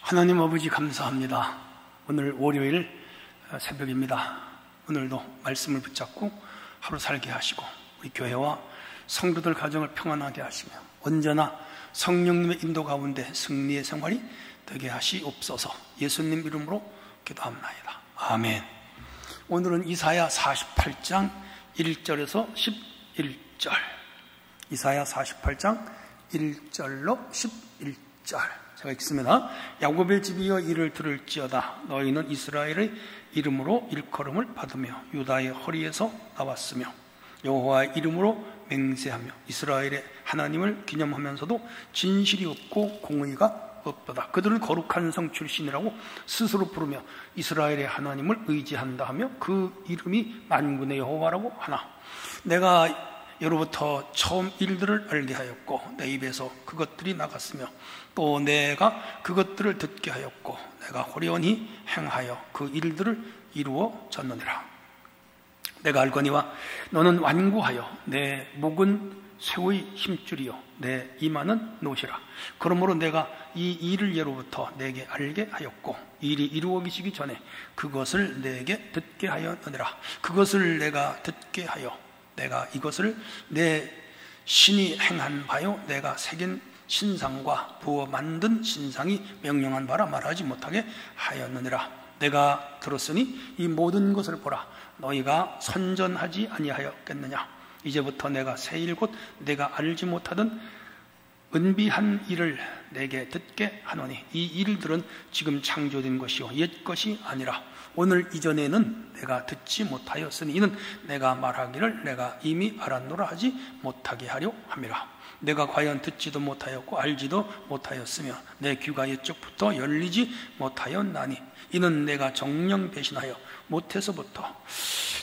하나님 아버지 감사합니다. 오늘 월요일 새벽입니다. 오늘도 말씀을 붙잡고 하루 살게 하시고 우리 교회와 성도들 가정을 평안하게 하시며 언제나 성령님의 인도 가운데 승리의 생활이 되게 하시옵소서. 예수님 이름으로 기도합니다. 아멘. 오늘은 이사야 48장 1절에서 11절, 이사야 48장 1절로 11절 제가 읽습니다. 야곱의 집이여 이를 들을지어다. 너희는 이스라엘의 이름으로 일컬음을 받으며 유다의 허리에서 나왔으며 여호와의 이름으로 맹세하며 이스라엘의 하나님을 기념하면서도 진실이 없고 공의가 없도다. 그들은 거룩한 성 출신이라고 스스로 부르며 이스라엘의 하나님을 의지한다 하며 그 이름이 만군의 여호와라고 하나. 내가 예로부터 처음 일들을 알게 하였고 내 입에서 그것들이 나갔으며 또 내가 그것들을 듣게 하였고 내가 호련히 행하여 그 일들을 이루어졌느니라. 내가 알거니와 너는 완고하여 내 목은 쇠의 힘줄이요 내 이마는 노시라. 그러므로 내가 이 일을 예로부터 내게 알게 하였고 일이 이루어지기 전에 그것을 내게 듣게 하였느니라. 그것을 내가 듣게 하여 내가 이것을 내 신이 행한 바요 내가 새긴 신상과 부어 만든 신상이 명령한 바라 말하지 못하게 하였느니라. 내가 들었으니 이 모든 것을 보라. 너희가 선전하지 아니하였겠느냐. 이제부터 내가 새 일 곧 내가 알지 못하던 은비한 일을 내게 듣게 하노니 이 일들은 지금 창조된 것이요 옛 것이 아니라 오늘 이전에는 내가 듣지 못하였으니 이는 내가 말하기를 내가 이미 알았노라 하지 못하게 하려 함이라. 내가 과연 듣지도 못하였고 알지도 못하였으며 내 귀가 옛적부터 열리지 못하였나니 이는 내가 정령 배신하여 못해서부터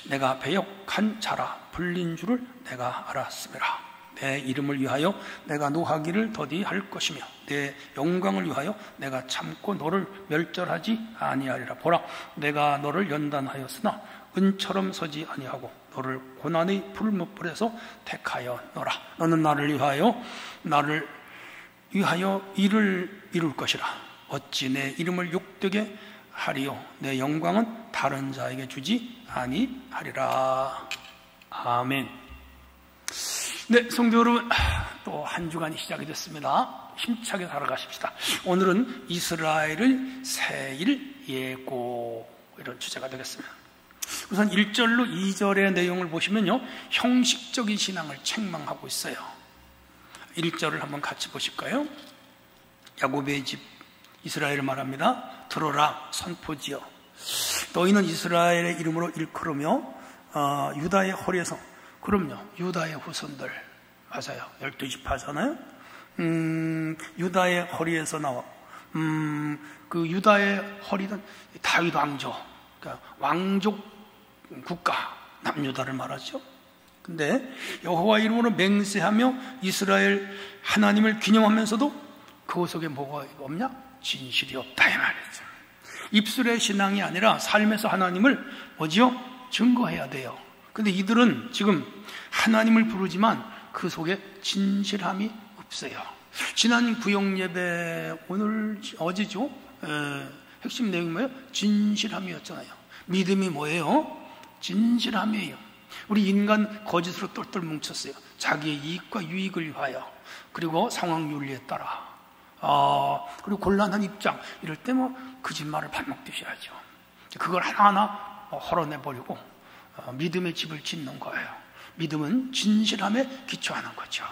내가 배역한 자라 불린 줄을 내가 알았음이라. 내 이름을 위하여 내가 노하기를 더디 할 것이며 내 영광을 위하여 내가 참고 너를 멸절하지 아니하리라. 보라, 내가 너를 연단하였으나 은처럼 서지 아니하고 너를 고난의 풀무불에서 택하였노라. 너는 나를 위하여 일을 이룰 것이라. 어찌 내 이름을 욕되게 하리요 내 영광은 다른 자에게 주지 아니하리라. 아멘. 네, 성도 여러분, 또 한 주간이 시작이 됐습니다. 힘차게 살아가십시다. 오늘은 이스라엘의 새일 예고, 이런 주제가 되겠습니다. 우선 1절로 2절의 내용을 보시면요, 형식적인 신앙을 책망하고 있어요. 1절을 한번 같이 보실까요? 야곱의 집 이스라엘을 말합니다. 들어라 선포지여 너희는 이스라엘의 이름으로 일컬으며 유다의 허리에서. 그럼요, 유다의 후손들 맞아요. 12지파잖아요. 유다의 허리에서 나와. 그 유다의 허리는 다윗 왕조, 그러니까 왕족 국가 남유다를 말하죠. 근데 여호와 이름으로 맹세하며 이스라엘 하나님을 기념하면서도 그 속에 뭐가 없냐? 진실이 없다 이 말이죠. 입술의 신앙이 아니라 삶에서 하나님을 뭐지요? 증거해야 돼요. 근데 이들은 지금 하나님을 부르지만 그 속에 진실함이 없어요. 지난 구역 예배 어제죠? 핵심 내용이 뭐예요? 진실함이었잖아요. 믿음이 뭐예요? 진실함이에요. 우리 인간 거짓으로 똘똘 뭉쳤어요. 자기의 이익과 유익을 위하여, 그리고 상황 윤리에 따라, 그리고 곤란한 입장 이럴 때 뭐 거짓말을 밥 먹듯이 하죠. 그걸 하나하나 헐어내버리고 믿음의 집을 짓는 거예요. 믿음은 진실함에 기초하는 거죠.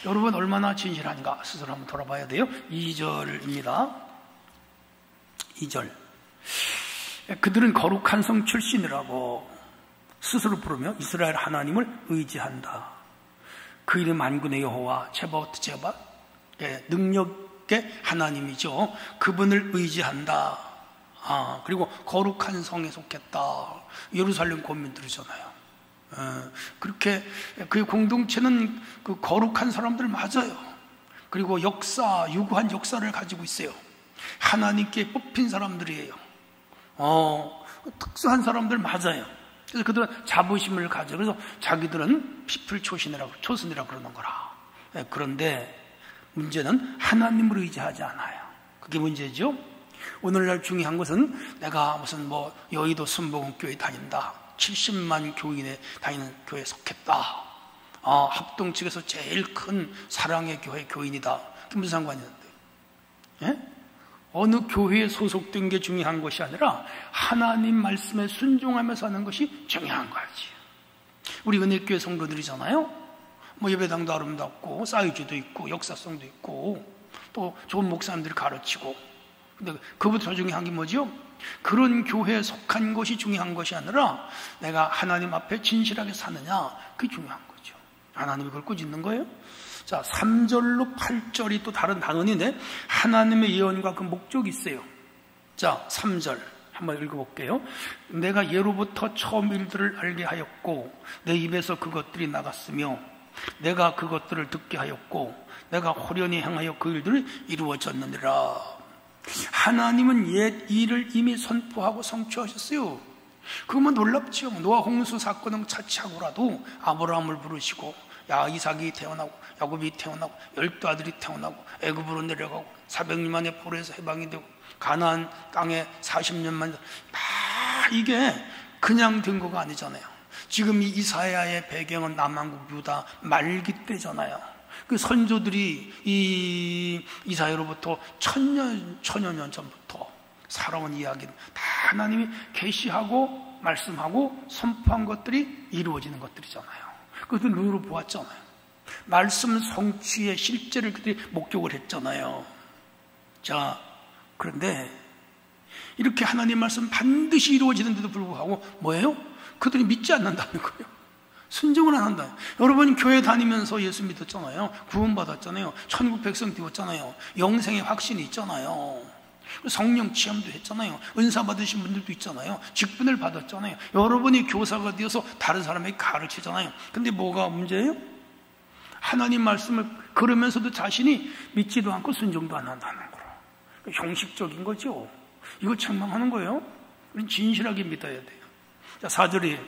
여러분 얼마나 진실한가 스스로 한번 돌아봐야 돼요. 2절입니다. 2절. 그들은 거룩한 성 출신이라고 스스로 부르며 이스라엘 하나님을 의지한다. 그 이름 만군의 여호와 체바오트 제바, 능력의 하나님이죠. 그분을 의지한다. 그리고 거룩한 성에 속했다. 예루살렘 고민들이잖아요. 그렇게 그 공동체는 그 거룩한 사람들 맞아요. 그리고 유구한 역사를 가지고 있어요. 하나님께 뽑힌 사람들이에요. 특수한 사람들 맞아요. 그래서 그들은 자부심을 가져. 그래서 자기들은 피플 초선이라고 그러는 거라. 그런데 문제는 하나님을 의지하지 않아요. 그게 문제죠. 오늘날 중요한 것은 내가 무슨 여의도 순복음교회 다닌다, 70만 교인에 다니는 교회에 속했다, 합동 측에서 제일 큰 사랑의 교회 교인이다. 그게 무슨 상관이 있는데? 예? 어느 교회에 소속된 게 중요한 것이 아니라 하나님 말씀에 순종하며 사는 것이 중요한 거지. 우리 은혜교회 성도들이잖아요. 예배당도 아름답고 사이즈도 있고 역사성도 있고 또 좋은 목사님들이 가르치고, 근데 그보다 더 중요한 게 뭐죠? 그런 교회에 속한 것이 중요한 것이 아니라 내가 하나님 앞에 진실하게 사느냐, 그게 중요한 거죠. 하나님이 그걸 꾸짖는 거예요. 자, 3절로 8절이 또 다른 단원인데 하나님의 예언과 그 목적이 있어요. 자, 3절 한번 읽어볼게요. 내가 예로부터 처음 일들을 알게 하였고 내 입에서 그것들이 나갔으며 내가 그것들을 듣게 하였고 내가 호련히 행하여 그 일들을 이루어졌느니라. 하나님은 옛 일을 이미 선포하고 성취하셨어요. 그러면 놀랍죠. 노아 홍수 사건은 차치하고라도 아브라함을 부르시고 이삭이 태어나고 야곱이 태어나고 12아들이 태어나고 애굽으로 내려가고 400년 만에 포로에서 해방이 되고 가나안 땅에 40년 만에, 이게 그냥 된 거가 아니잖아요. 지금 이 이사야의 배경은 남한국 유다 말기 때잖아요. 그 선조들이 이 이사야로부터 천여 년 전부터 살아온 이야기는 다 하나님이 계시하고 말씀하고 선포한 것들이 이루어지는 것들이잖아요. 그것도 눈으로 보았잖아요. 말씀 성취의 실제를 그들이 목격을 했잖아요. 자, 그런데 이렇게 하나님 말씀 반드시 이루어지는데도 불구하고 뭐예요? 그들이 믿지 않는다는 거예요. 순종을 안 한다. 여러분 교회 다니면서 예수 믿었잖아요. 구원받았잖아요. 천국 백성 되었잖아요. 영생의 확신이 있잖아요. 성령 체험도 했잖아요. 은사 받으신 분들도 있잖아요. 직분을 받았잖아요. 여러분이 교사가 되어서 다른 사람에게 가르치잖아요. 근데 뭐가 문제예요? 하나님 말씀을 그러면서도 자신이 믿지도 않고 순종도 안 한다는 거로. 형식적인 거죠. 이거 책망하는 거예요. 우리는 진실하게 믿어야 돼요. 자, 4절이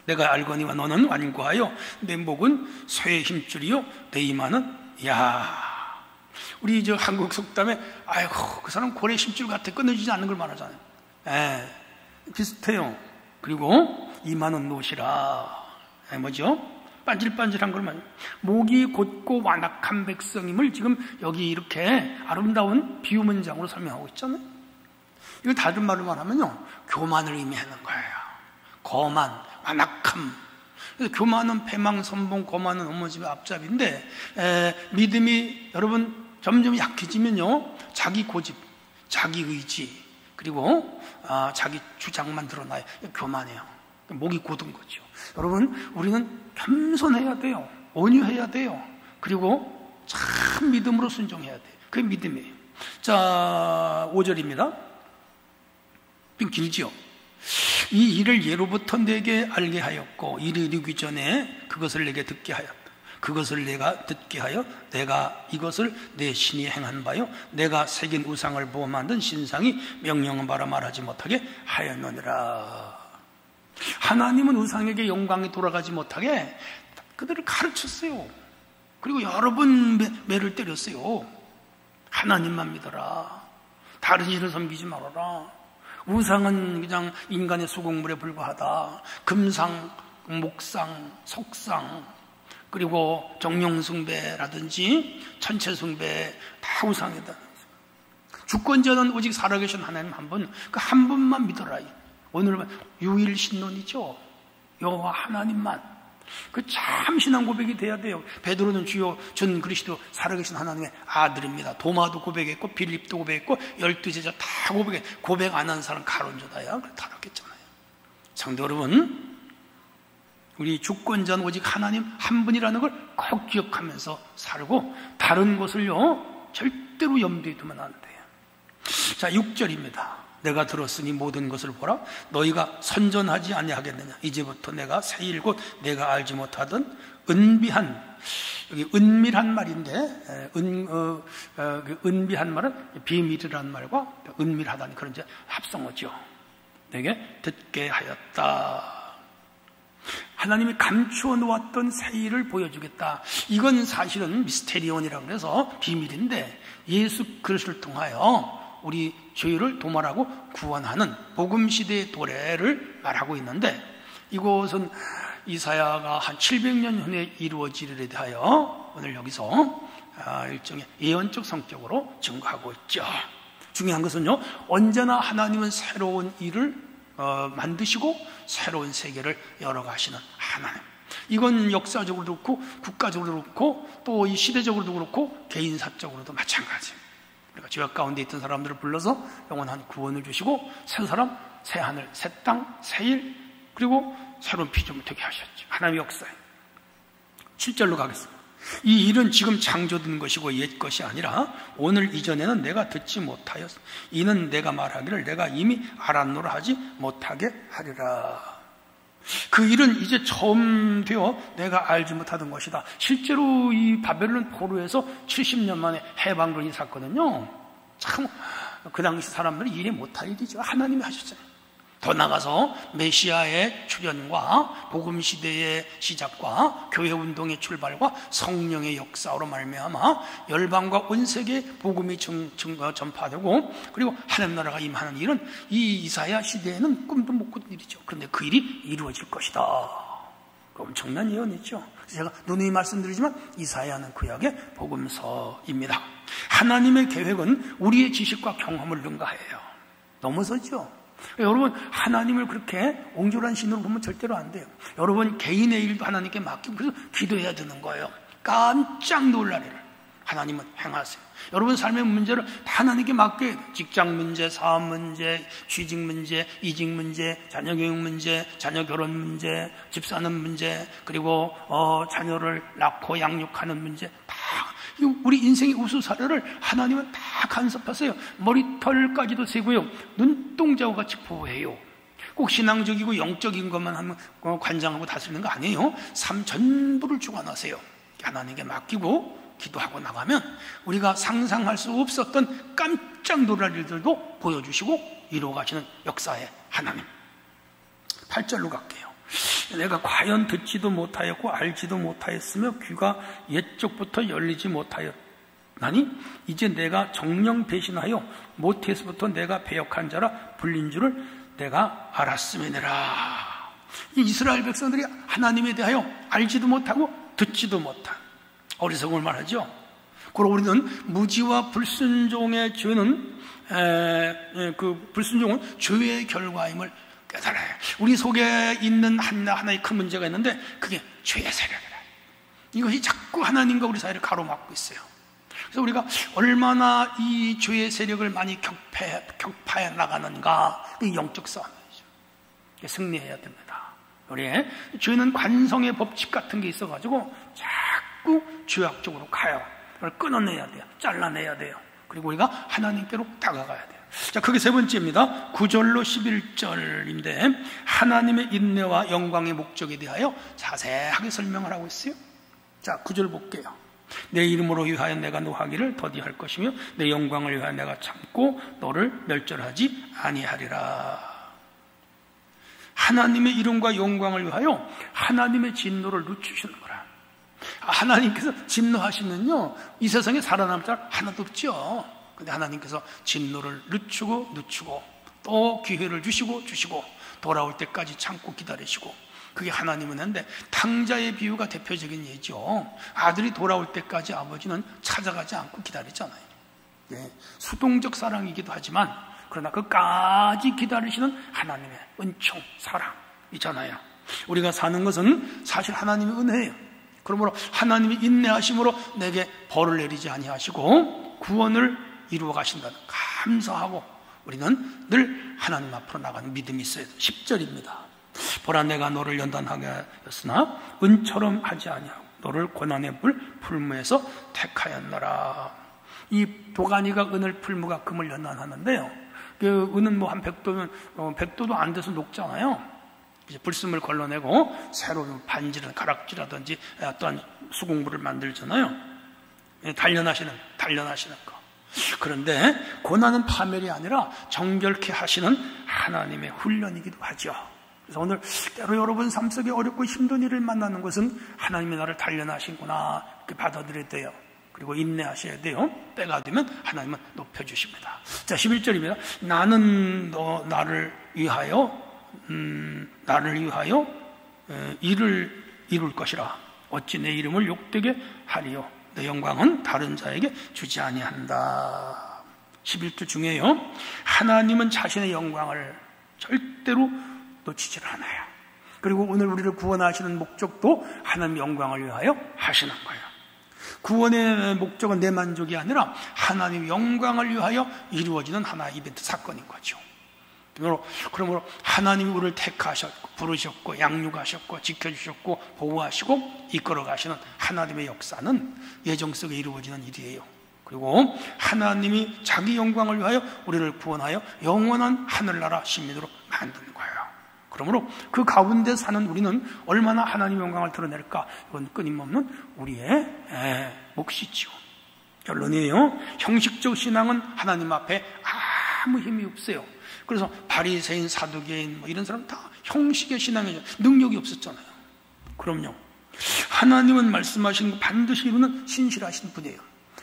내가 알거니와 너는 완고하여 내 목은 쇠의 힘줄이요 내 이마는 우리 한국 속담에 아이고 그 사람 고래 힘줄 같아 끊어지지 않는 걸 말하잖아요. 비슷해요. 그리고 이마는 노시라. 뭐죠? 반질반질한 걸 말해요. 목이 곧고 완악한 백성임을 지금 여기 이렇게 아름다운 비유 문장으로 설명하고 있잖아요. 이걸 다른 말로 말하면요, 교만을 의미하는 거예요. 거만, 완악함. 그래서 교만은 패망, 선봉, 거만은 어머집의 앞잡인데, 믿음이 여러분 점점 약해지면요, 자기 고집, 자기 의지, 그리고 자기 주장만 드러나요. 교만해요. 목이 곧은 거죠. 여러분, 우리는 겸손해야 돼요. 온유해야 돼요. 그리고 참 믿음으로 순종해야 돼요. 그게 믿음이에요. 자, 5절입니다. 좀 길지요. 이 일을 예로부터 내게 알게 하였고 이를 이루기 전에 그것을 내게 듣게 하였다. 그것을 내가 듣게 하여 내가 이것을 내 신이 행한 바요 내가 새긴 우상을 보아 만든 신상이 명령한 바라 말하지 못하게 하였느니라. 하나님은 우상에게 영광이 돌아가지 못하게 그들을 가르쳤어요. 그리고 여러 번 매를 때렸어요. 하나님만 믿어라. 다른 신을 섬기지 말아라. 우상은 그냥 인간의 수공물에 불과하다. 금상, 목상, 석상, 그리고 정령숭배라든지 천체숭배 다 우상이다. 주권자는 오직 살아계신 하나님 한 분, 그 한 분만 믿어라. 오늘 유일신론이죠. 여호와 하나님만. 그 참 신앙 고백이 돼야 돼요. 베드로는 주여 전 그리스도 살아계신 하나님의 아들입니다. 도마도 고백했고 빌립도 고백했고 12제자 다 고백 안 한 사람 가론조다야. 그래 타락했잖아요. 성도 여러분, 우리 주권자는 오직 하나님 한 분이라는 걸 꼭 기억하면서 살고 다른 것을요 절대로 염두에 두면 안 돼요. 자, 6절입니다. 내가 들었으니 모든 것을 보라. 너희가 선전하지 아니하겠느냐. 이제부터 내가 새 일 곧 내가 알지 못하던 은비한, 여기 은밀한 말인데 은비한 말은 비밀이라는 말과 은밀하다는 그런 이제 합성어죠. 내게 듣게 하였다. 하나님이 감추어 놓았던 새 일을 보여주겠다. 이건 사실은 미스테리온이라고 해서 비밀인데 예수 그리스도를 통하여 우리 죄를 도말하고 구원하는 복음시대의 도래를 말하고 있는데, 이것은 이사야가 한 700년 전에 이루어지리에 대하여 오늘 여기서 일종의 예언적 성격으로 증거하고 있죠. 중요한 것은요, 언제나 하나님은 새로운 일을 만드시고 새로운 세계를 열어가시는 하나님. 이건 역사적으로도 그렇고 국가적으로도 그렇고 또 이 시대적으로도 그렇고 개인사적으로도 마찬가지예요. 그러니까 죄악 가운데 있던 사람들을 불러서 영원한 구원을 주시고 새 사람, 새 하늘, 새 땅, 새 일, 그리고 새로운 피조물 되게 하셨죠. 하나님의 역사에. 7절로 가겠습니다. 이 일은 지금 창조된 것이고 옛 것이 아니라 오늘 이전에는 내가 듣지 못하였어. 이는 내가 말하기를 내가 이미 알았노라 하지 못하게 하리라. 그 일은 이제 처음 되어 내가 알지 못하던 것이다. 실제로 이 바벨론 포로에서 70년 만에 해방론이 샀거든요. 참 그 당시 사람들은 이해 못할 일이죠. 하나님이 하셨잖아요. 더 나가서 메시아의 출현과 복음시대의 시작과 교회운동의 출발과 성령의 역사로 말미암아 열방과 온 세계에 복음이 전파되고 그리고 하나님 나라가 임하는 일은 이 이사야 시대에는 꿈도 못 꾸던 일이죠. 그런데 그 일이 이루어질 것이다. 엄청난 예언이죠. 제가 누누이 말씀드리지만 이사야는 구약의 복음서입니다. 하나님의 계획은 우리의 지식과 경험을 능가해요. 넘어서죠. 여러분, 하나님을 그렇게 옹졸한 신으로 보면 절대로 안 돼요. 여러분 개인의 일도 하나님께 맡기고 그래서 기도해야 되는 거예요. 깜짝 놀랄 일을 하나님은 행하세요. 여러분 삶의 문제를 다 하나님께 맡겨야 돼요. 직장 문제, 사업 문제, 취직 문제, 이직 문제, 자녀 교육 문제, 자녀 결혼 문제, 집 사는 문제, 그리고 자녀를 낳고 양육하는 문제, 다 우리 인생의 우수사례를 하나님은 다 간섭하세요. 머리털까지도 세고요, 눈동자와 같이 보호해요. 꼭 신앙적이고 영적인 것만 하면 관장하고 다스리는 거 아니에요. 삶 전부를 주관하세요. 하나님께 맡기고 기도하고 나가면 우리가 상상할 수 없었던 깜짝 놀랄 일들도 보여주시고 이루어가시는 역사의 하나님. 8절로 갈게요. 내가 과연 듣지도 못하였고 알지도 못하였으며 귀가 옛적부터 열리지 못하였나니 이제 내가 정령 배신하여 모태에서부터 내가 배역한 자라 불린 줄을 내가 알았음이니라. 이 이스라엘 백성들이 하나님에 대하여 알지도 못하고 듣지도 못한 어리석음을 말하죠. 그리고 우리는 무지와 불순종의 죄는 그 불순종은 죄의 결과임을 깨달아요. 우리 속에 있는 하나의 큰 문제가 있는데 그게 죄의 세력이라. 이것이 자꾸 하나님과 우리 사이를 가로막고 있어요. 그래서 우리가 얼마나 이 죄의 세력을 많이 격파해 나가는가, 이 영적 싸움이죠. 승리해야 됩니다. 우리의 죄는 관성의 법칙 같은 게 있어가지고 자꾸 죄악적으로 가요. 그걸 끊어내야 돼요. 잘라내야 돼요. 그리고 우리가 하나님께로 다가가야 돼요. 자, 그게 세 번째입니다. 9절로 11절인데 하나님의 인내와 영광의 목적에 대하여 자세하게 설명을 하고 있어요. 자, 9절 볼게요. 내 이름으로 위하여 내가 노하기를 더디할 것이며 내 영광을 위하여 내가 참고 너를 멸절하지 아니하리라. 하나님의 이름과 영광을 위하여 하나님의 진노를 늦추시는 거라. 하나님께서 진노하시면요, 이 세상에 살아남을 사람 하나도 없죠. 근데 하나님께서 진노를 늦추고 또 기회를 주시고 돌아올 때까지 참고 기다리시고, 그게 하나님은 한데 탕자의 비유가 대표적인 예죠. 아들이 돌아올 때까지 아버지는 찾아가지 않고 기다리잖아요. 네, 수동적 사랑이기도 하지만 그러나 그까지 기다리시는 하나님의 은총, 사랑이잖아요. 우리가 사는 것은 사실 하나님의 은혜예요. 그러므로 하나님이 인내하심으로 내게 벌을 내리지 아니하시고 구원을 이루어 가신다는 감사하고 우리는 늘 하나님 앞으로 나가는 믿음이 있어야 돼요. 10절입니다. 보라, 내가 너를 연단하게 하였으나 은처럼 하지 아니하고 너를 고난의 풀무에서 택하였노라. 이 도가니가 은을, 풀무가 금을 연단하는데요, 그 은은 뭐 한 100도면 100도도 안 돼서 녹잖아요. 이제 불순을 걸러내고 새로운 반지를 가락지라든지 어떤 수공물을 만들잖아요. 단련하시는 거. 그런데 고난은 파멸이 아니라 정결케 하시는 하나님의 훈련이기도 하죠. 그래서 오늘 때로 여러분 삶 속에 어렵고 힘든 일을 만나는 것은 하나님이 나를 단련하신구나, 이렇게 받아들여야 돼요. 그리고 인내하셔야 돼요. 때가 되면 하나님은 높여주십니다. 자, 11절입니다. 나는 나를 위하여 일을 이룰 것이라. 어찌 내 이름을 욕되게 하리요. 내 영광은 다른 자에게 주지 아니한다. 11절 중에요, 하나님은 자신의 영광을 절대로 놓치질 않아요. 그리고 오늘 우리를 구원하시는 목적도 하나님의 영광을 위하여 하시는 거예요. 구원의 목적은 내 만족이 아니라 하나님의 영광을 위하여 이루어지는 하나의 이벤트 사건인 거죠. 그러므로 하나님이 우리를 택하셨고 부르셨고 양육하셨고 지켜주셨고 보호하시고 이끌어가시는 하나님의 역사는 예정 속에 이루어지는 일이에요. 그리고 하나님이 자기 영광을 위하여 우리를 구원하여 영원한 하늘나라 시민으로 만든 거예요. 그러므로 그 가운데 사는 우리는 얼마나 하나님의 영광을 드러낼까? 이건 끊임없는 우리의 몫이지요. 결론이에요. 형식적 신앙은 하나님 앞에 아무 힘이 없어요. 그래서 바리새인, 사두개인 이런 사람 다 형식의 신앙이죠. 능력이 없었잖아요. 그럼요. 하나님은 말씀하시는 거 반드시 이루는 신실하신 분이에요.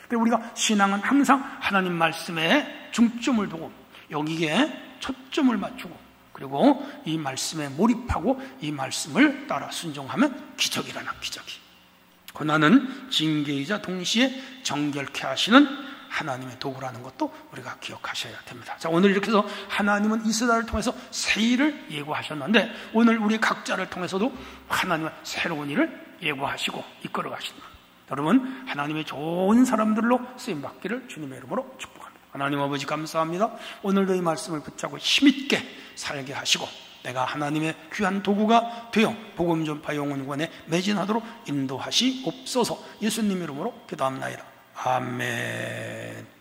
그래서 우리가 신앙은 항상 하나님 말씀에 중점을 두고 여기에 초점을 맞추고 그리고 이 말씀에 몰입하고 이 말씀을 따라 순종하면 기적이 일어나. 기적이. 고난은 징계이자 동시에 정결케 하시는 하나님의 도구라는 것도 우리가 기억하셔야 됩니다. 자, 오늘 이렇게 해서 하나님은 이스라엘을 통해서 새 일을 예고하셨는데 오늘 우리 각자를 통해서도 하나님은 새로운 일을 예고하시고 이끌어 가십니다. 여러분, 하나님의 좋은 사람들로 쓰임받기를 주님의 이름으로 축복합니다. 하나님 아버지 감사합니다. 오늘도 이 말씀을 붙잡고 힘있게 살게 하시고 내가 하나님의 귀한 도구가 되어 복음 전파 영혼권에 매진하도록 인도하시옵소서. 예수님 이름으로 기도합나이다. 아멘.